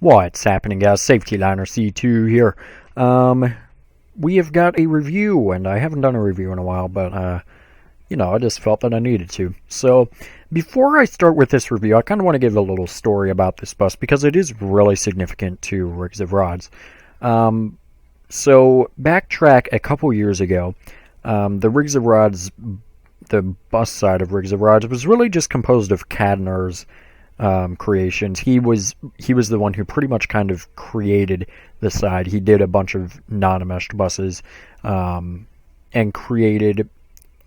What's happening, guys? Safety Liner C2 here. We have got a review, and I haven't done a review in a while, but, I just felt that I needed to. So, before I start with this review, I kind of want to give a little story about this bus, because it is really significant to Rigs of Rods. So, backtrack a couple years ago, the Rigs of Rods, the bus side of Rigs of Rods, was really just composed of Cadner's creations. He was the one who pretty much kind of created the side. He did a bunch of non-enmeshed buses and created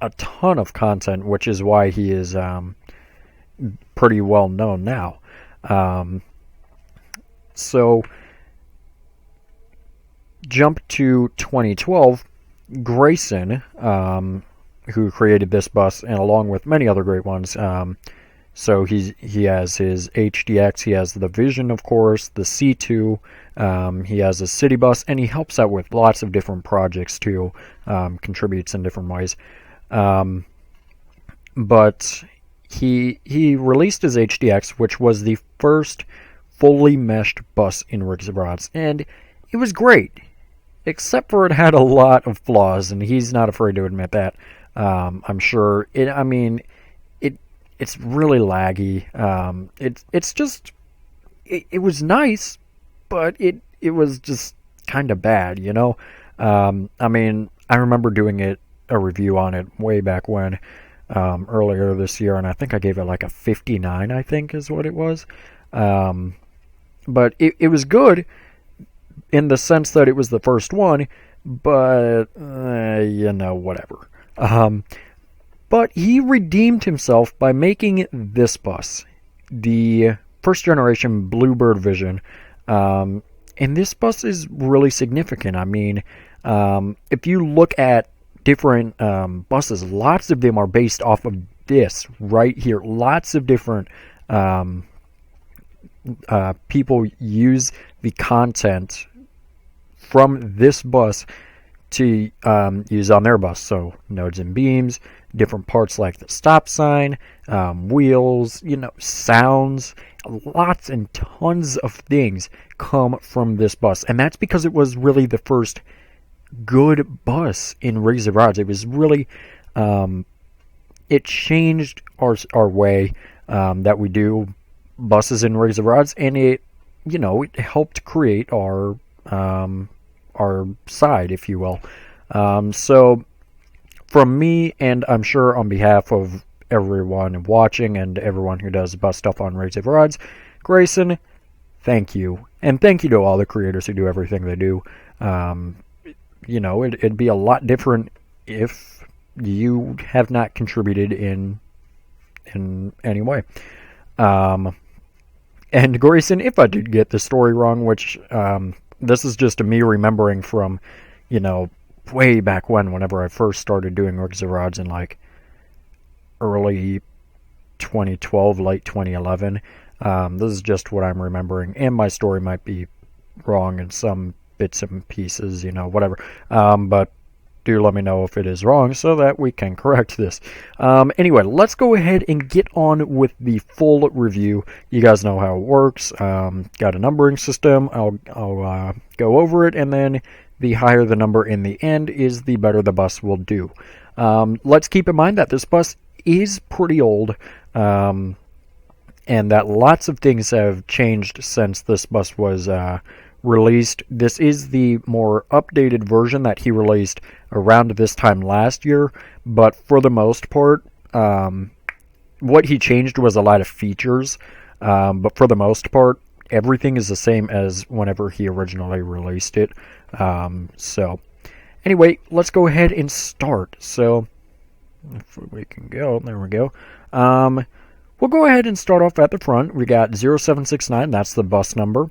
a ton of content, which is why he is pretty well known now. So jump to 2012, Grayson, who created this bus, and along with many other great ones. So he has his HDX, he has the Vision, of course, the C2, he has a city bus, and he helps out with lots of different projects too, contributes in different ways. But he released his HDX, which was the first fully meshed bus in Rigs of Rods, and it was great, except for it had a lot of flaws, and he's not afraid to admit that. I'm sure it's really laggy. It was nice, but it was just kind of bad, you know. I remember doing a review on it way back when, earlier this year, and I think I gave it like a 59. I think is what it was. But it was good in the sense that it was the first one, but whatever. But he redeemed himself by making this bus, the first generation Bluebird Vision. And this bus is really significant. If you look at different buses, lots of them are based off of this right here. Lots of different people use the content from this bus to use on their bus. So nodes and beams, different parts like the stop sign, wheels, sounds, lots and tons of things come from this bus. And that's because it was really the first good bus in Rigs of Rods. It was really, it changed our way that we do buses in Rigs of Rods, and it helped create our side, if you will. So from me, and I'm sure on behalf of everyone watching and everyone who does bus stuff on Rigs of Rods, Grayson, thank you. And thank you to all the creators who do everything they do. It'd be a lot different if you have not contributed in any way. And Grayson, if I did get the story wrong, which this is just me remembering from, way back whenever I first started doing Rigs of Rods in like early 2012, late 2011. This is just what I'm remembering, and my story might be wrong in some bits and pieces, whatever. But do let me know if it is wrong so that we can correct this. Anyway, let's go ahead and get on with the full review. You guys know how it works. Got a numbering system. I'll go over it, and then the higher the number in the end is, the better the bus will do. Let's keep in mind that this bus is pretty old, and that lots of things have changed since this bus was released. This is the more updated version that he released around this time last year, but for the most part, what he changed was a lot of features, but for the most part, everything is the same as whenever he originally released it. So anyway, let's go ahead and start. So if we can go, there we go. We'll go ahead and start off at the front. We got 0769, that's the bus number.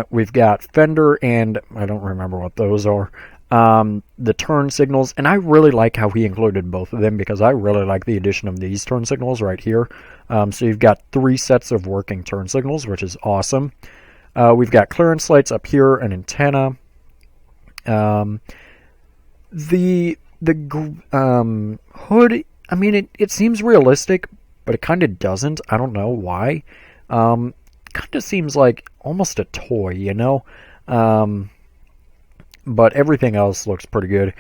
We've got fender, and I don't remember what those are. The turn signals, and I really like how he included both of them, because I really like the addition of these turn signals right here. So you've got 3 sets of working turn signals, which is awesome. We've got clearance lights up here, an antenna. The hood, it seems realistic, but it kind of doesn't. I don't know why. kind of seems like almost a toy, you know? Um, but everything else looks pretty good.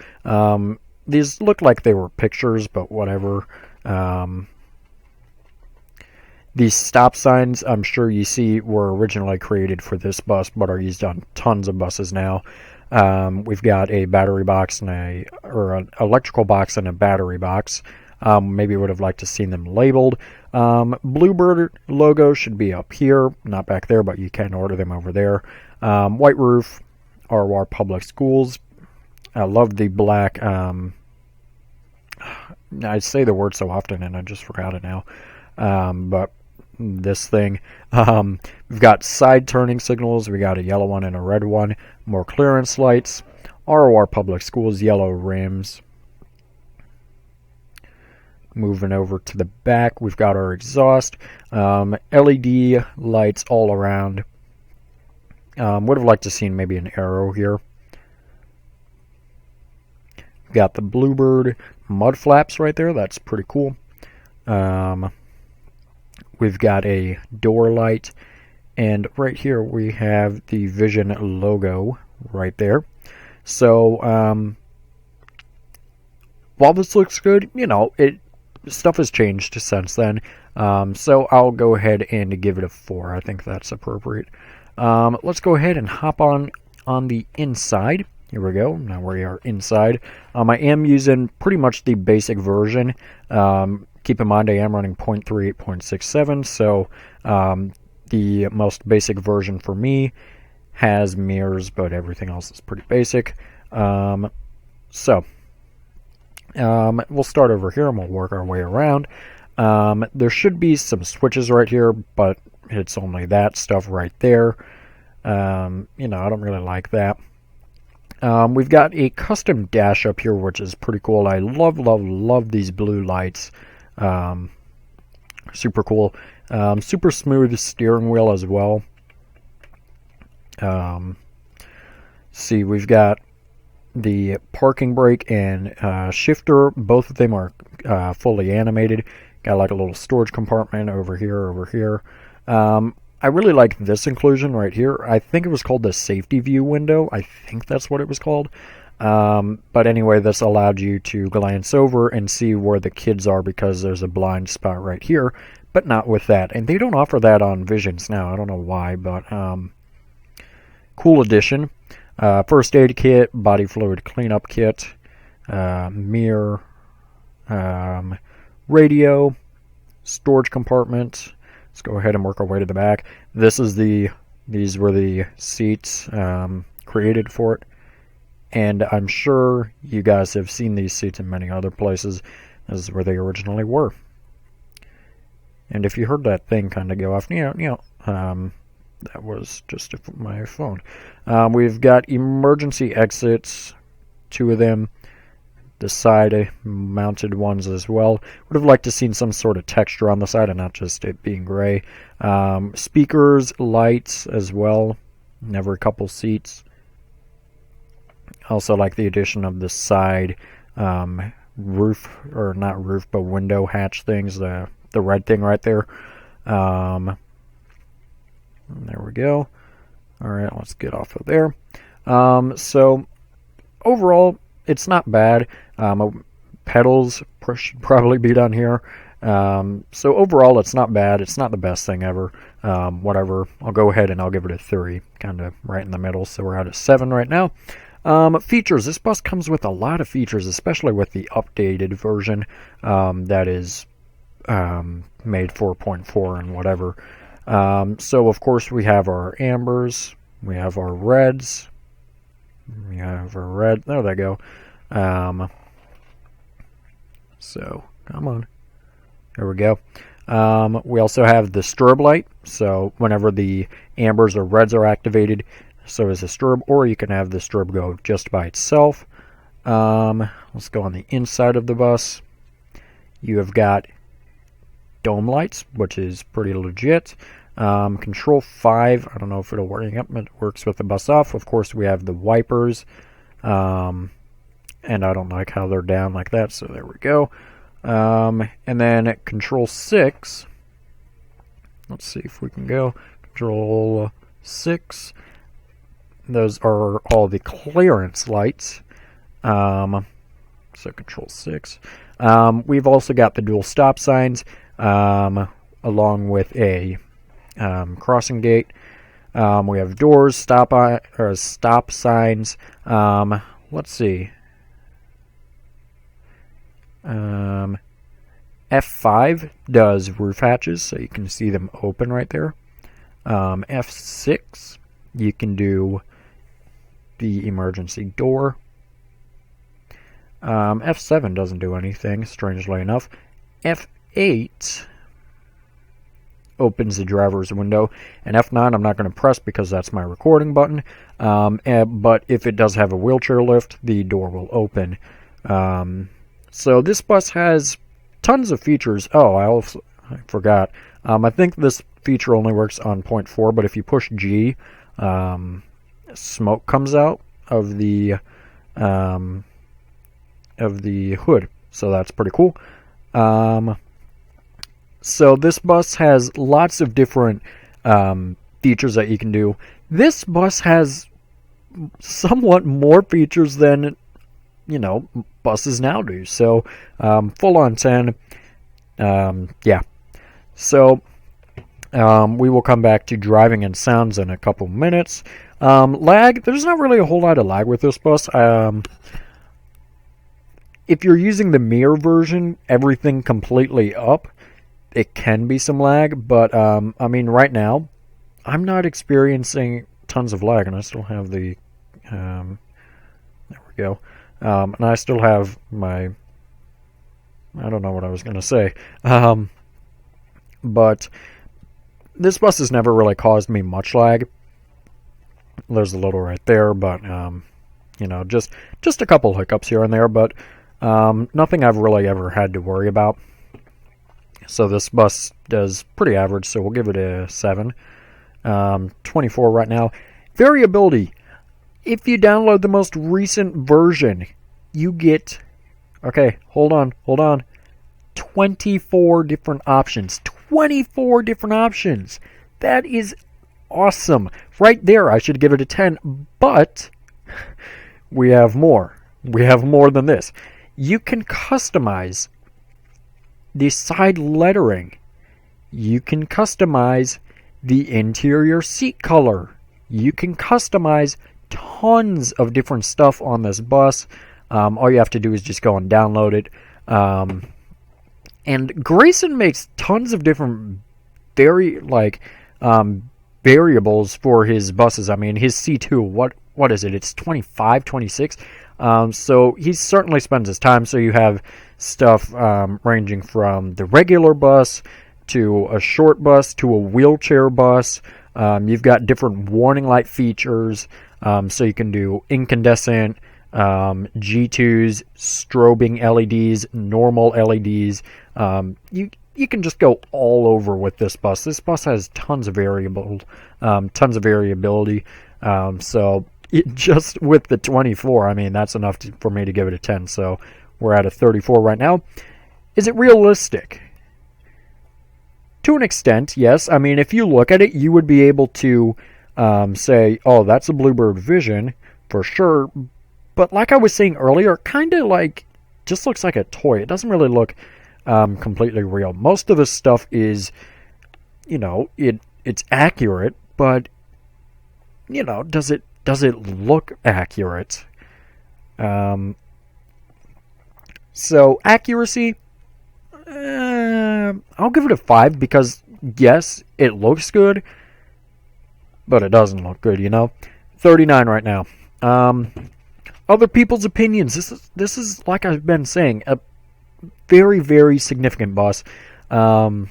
These look like they were pictures, but whatever. These stop signs, I'm sure you see, were originally created for this bus, but are used on tons of buses now. We've got a battery box and an electrical box and a battery box. Maybe would have liked to seen them labeled. Bluebird logo should be up here, not back there, but you can order them over there. White roof, RWR Public Schools. I love the black. I say the word so often and I just forgot it now. But this thing, we've got side turning signals. We got a yellow one and a red one. More clearance lights. ROR Public Schools, yellow rims. Moving over to the back, we've got our exhaust. LED lights all around. Would have liked to seen maybe an arrow here. Got the Bluebird mud flaps right there. That's pretty cool. We've got a door light, and right here we have the Vision logo right there. So while this looks good, you know, stuff has changed since then. So I'll go ahead and give it a 4. I think that's appropriate. Let's go ahead and hop on the inside. Here we go. Now we are inside. I am using pretty much the basic version. Keep in mind I am running 0.38.67, so the most basic version for me has mirrors, but everything else is pretty basic. We'll start over here and we'll work our way around. There should be some switches right here, but it's only that stuff right there. You know, I don't really like that. We've got a custom dash up here, which is pretty cool. I love these blue lights. Super cool. Super smooth steering wheel as well. See, we've got the parking brake and shifter. Both of them are fully animated. Got like a little storage compartment over here. I really like this inclusion right here. I think it was called the safety view window. I think that's what it was called. But anyway, this allowed you to glance over and see where the kids are because there's a blind spot right here, but not with that. And they don't offer that on Visions now. I don't know why, but cool addition. First aid kit, body fluid cleanup kit, mirror, radio, storage compartment. Let's go ahead and work our way to the back. These were the seats created for it. And I'm sure you guys have seen these seats in many other places. This is where they originally were. And if you heard that thing kind of go off, that was just my phone. We've got emergency exits, 2 of them. The side mounted ones as well. Would have liked to seen some sort of texture on the side and not just it being gray. Speakers, lights as well. Never a couple seats. Also like the addition of the side roof, or not roof, but window hatch things. The red thing right there. There we go. Alright, let's get off of there. So overall, it's not bad. Pedals should probably be done here. So overall, it's not bad. It's not the best thing ever. Whatever. I'll go ahead and I'll give it a 3, kind of right in the middle. So we're at a 7 right now. Features. This bus comes with a lot of features, especially with the updated version that is made 4.4 and whatever. So of course we have our ambers, we have our reds, we have our red. There they go. So come on. There we go. We also have the strobe light. So whenever the ambers or reds are activated, so is the strobe, or you can have the strobe go just by itself. Let's go on the inside of the bus. You have got dome lights, which is pretty legit. Control 5, I don't know if it'll work. Yep, it works with the bus off. Of course, we have the wipers. And I don't like how they're down like that, so there we go. And then at Control 6, let's see if we can go. Control 6. Those are all the clearance lights. So Control 6. We've also got the dual stop signs, along with a crossing gate. We have doors, stop signs. Let's see. F5 does roof hatches, so you can see them open right there. F6, you can do the emergency door. F7 doesn't do anything, strangely enough. F8 opens the driver's window, and F9 I'm not going to press because that's my recording button. But if it does have a wheelchair lift, the door will open. So this bus has tons of features. Oh, I forgot. I think this feature only works on 0.4, but if you push G, smoke comes out of the hood. So that's pretty cool. So this bus has lots of different features that you can do. This bus has somewhat more features than, buses now do. So full on 10. Yeah. So we will come back to driving and sounds in a couple minutes. Lag, there's not really a whole lot of lag with this bus. If you're using the mirror version, everything completely up, it can be some lag, but I mean right now I'm not experiencing tons of lag, and I still have the there we go. And I still have my, I don't know what I was going to say. But this bus has never really caused me much lag. There's a little right there, but, just a couple hiccups here and there, but nothing I've really ever had to worry about. So this bus does pretty average, so we'll give it a 7. 24 right now. Variability. If you download the most recent version, you get, okay, hold on, 24 different options. 24 different options. That is awesome. Right there, I should give it a 10, but we have more. We have more than this. You can customize the side lettering. You can customize the interior seat color. You can customize tons of different stuff on this bus. All you have to do is just go and download it. And Grayson makes tons of different variables for his buses. I mean, his C2, what is it? It's 25, 26. So he certainly spends his time. So you have stuff ranging from the regular bus to a short bus to a wheelchair bus. You've got different warning light features. So you can do incandescent, G2s, strobing LEDs, normal LEDs. You can just go all over with this bus. This bus has tons of variability. So just with the 24, I mean, that's enough for me to give it a 10. So we're at a 34 right now. Is it realistic? To an extent, yes. I mean, if you look at it, you would be able to say, oh, that's a Bluebird Vision for sure. But like I was saying earlier, kind of like just looks like a toy. It doesn't really look completely real. Most of the stuff is, it's accurate, but does it look accurate? So accuracy, I'll give it a 5 because yes, it looks good, but it doesn't look good. 39 right now. Other people's opinions. This is like I've been saying, a very, very significant bus. I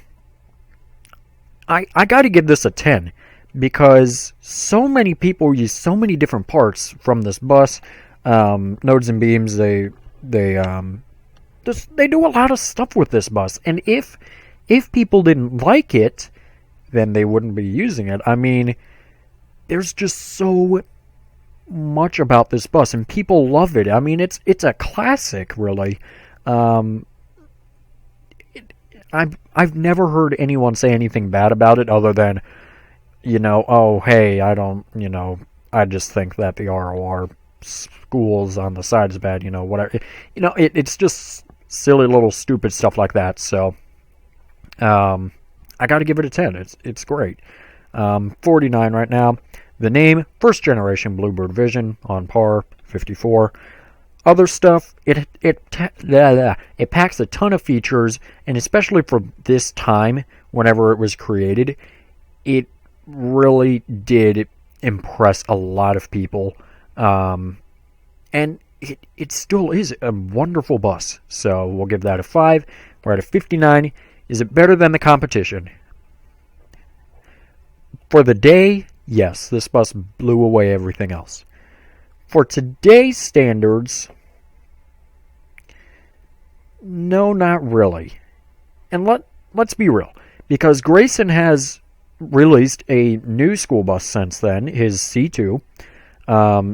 got to give this a 10 because so many people use so many different parts from this bus. Nodes and beams. They do a lot of stuff with this bus, and if people didn't like it, then they wouldn't be using it. I mean, there's just so much about this bus, and people love it. I mean, it's a classic, really. I've never heard anyone say anything bad about it, other than, you know, oh, hey, I don't, you know, I just think that the ROR schools on the side is bad, you know, whatever. You know, it's just silly little stupid stuff like that. So, I got to give it a 10. It's great. 49 right now. The name, first generation Bluebird Vision, on par, 54. Other stuff, it packs a ton of features, and especially for this time, whenever it was created, it really did impress a lot of people, and it still is a wonderful bus. So we'll give that a 5. We're at a 59. Is it better than the competition? For the day, yes, this bus blew away everything else. For today's standards, no, not really. And let's be real, because Grayson has released a new school bus since then, his C2.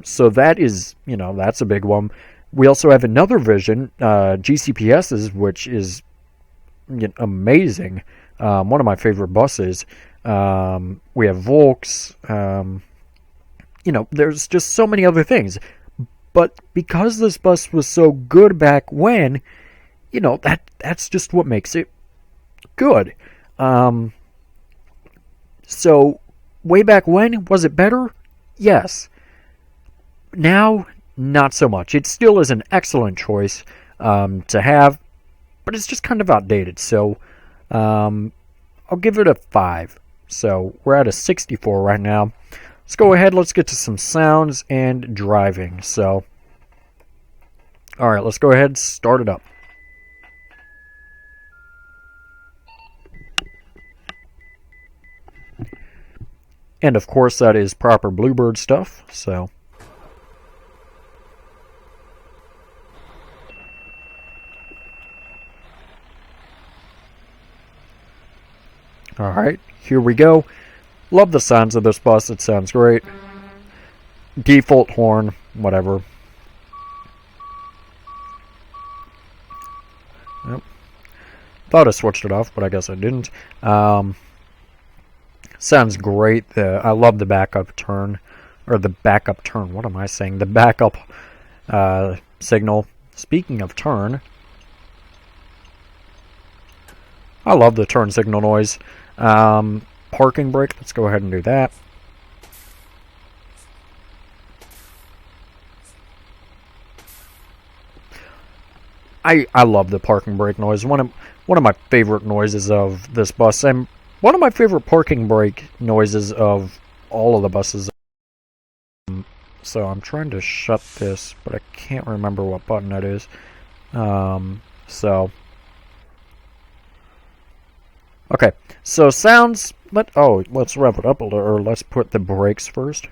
So that is, you know, that's a big one. We also have another Vision, GCPS's, which is, you know, amazing. One of my favorite buses. We have Volks. You know, there's just so many other things. But because this bus was so good back when, you know, that's just what makes it good. So way back when, was it better? Yes. Now, not so much. It still is an excellent choice to have, but it's just kind of outdated. So I'll give it a 5. So we're at a 64 right now. Let's go ahead. Let's get to some sounds and driving. So, all right, let's go ahead and start it up. And of course, that is proper Bluebird stuff. So, all right, here we go. Love the sounds of this bus. It sounds great. Default horn, whatever. Yep. Thought I switched it off, but I guess I didn't. Sounds great. I love the backup turn. Or the backup turn. What am I saying? The backup signal. Speaking of turn, I love the turn signal noise. Parking brake. Let's go ahead and do that. I love the parking brake noise. One of my favorite noises of this bus, and one of my favorite parking brake noises of all of the buses. So I'm trying to shut this, but I can't remember what button it is. Okay, so sounds. Let's rev it up a little, or let's put the brakes first.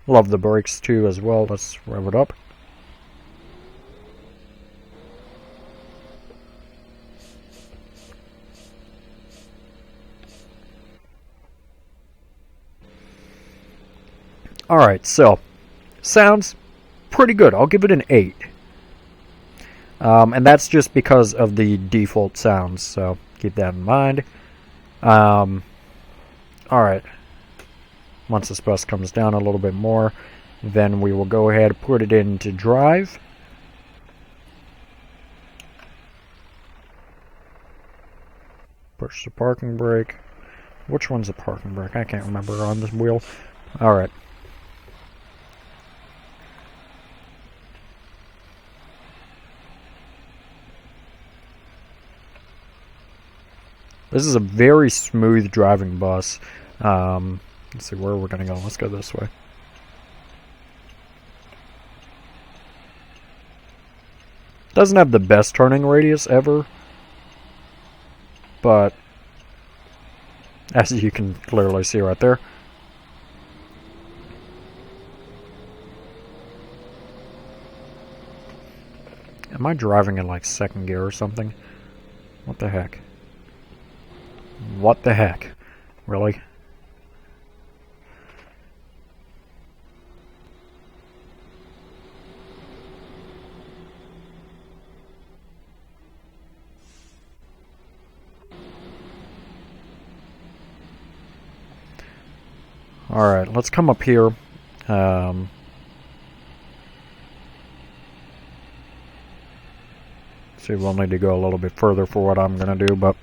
Love the brakes too as well. Let's rev it up. Alright, so sounds pretty good. I'll give it an 8. And that's just because of the default sounds, so keep that in mind. Alright. Once this bus comes down a little bit more, then we will go ahead and put it into drive. Push the parking brake. Which one's the parking brake? I can't remember on this wheel. Alright. This is a very smooth driving bus. Let's see where we're going to go. Let's go this way. Doesn't have the best turning radius ever, but as you can clearly see right there. Am I driving in like second gear or something? What the heck? What the heck? Really? Alright, let's come up here. See, we'll need to go a little bit further for what I'm going to do, but...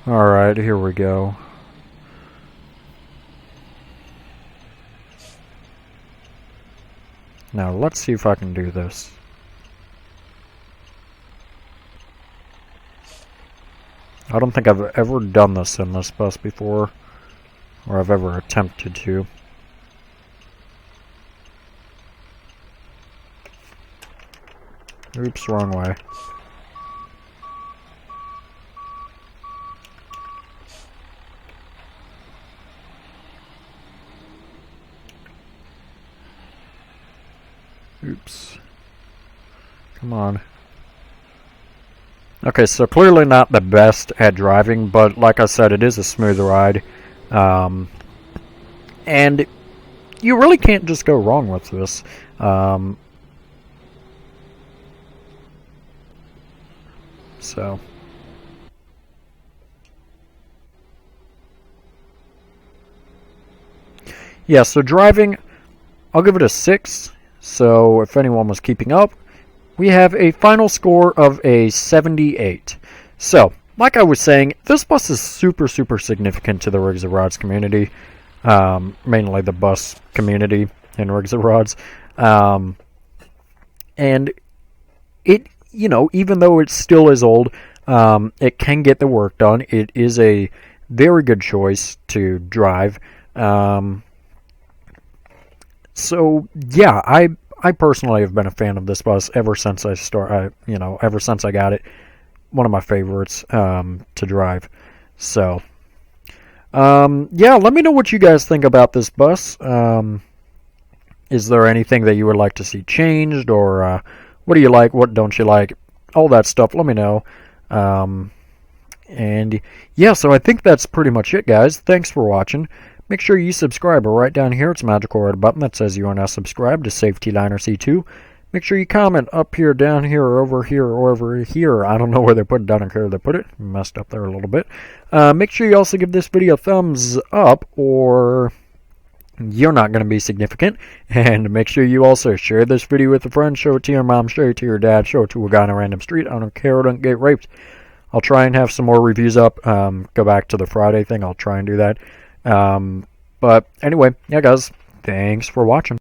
Alright, here we go. Now, let's see if I can do this. I don't think I've ever done this in this bus before, or I've ever attempted to. Oops, wrong way. Oops. Come on. Okay, so clearly not the best at driving, but like I said, it is a smooth ride. And you really can't just go wrong with this. So... yeah, so driving, I'll give it a 6. So if anyone was keeping up, we have a final score of a 78. So, like I was saying, this bus is super, super significant to the Rigs and Rods community. Mainly the bus community in Rigs and Rods. And it, you know, even though it still is old, it can get the work done. It is a very good choice to drive. So yeah, I personally have been a fan of this bus ever since ever since I got it. One of my favorites to drive. So yeah, let me know what you guys think about this bus. Is there anything that you would like to see changed, or what do you like, what don't you like, all that stuff? Let me know. And yeah, so I think that's pretty much it, guys. Thanks for watching. Make sure you subscribe, or right down here, it's a magical red button that says you are now subscribed to Safety Liner C2. Make sure you comment up here, down here, or over here, or over here. I don't know where they put it, down here they put it. Messed up there a little bit. Make sure you also give this video a thumbs up, or you're not going to be significant. And make sure you also share this video with a friend. Show it to your mom, show it to your dad, show it to a guy on a random street. I don't care, don't get raped. I'll try and have some more reviews up. Go back to the Friday thing. I'll try and do that. But anyway, yeah, guys, thanks for watching.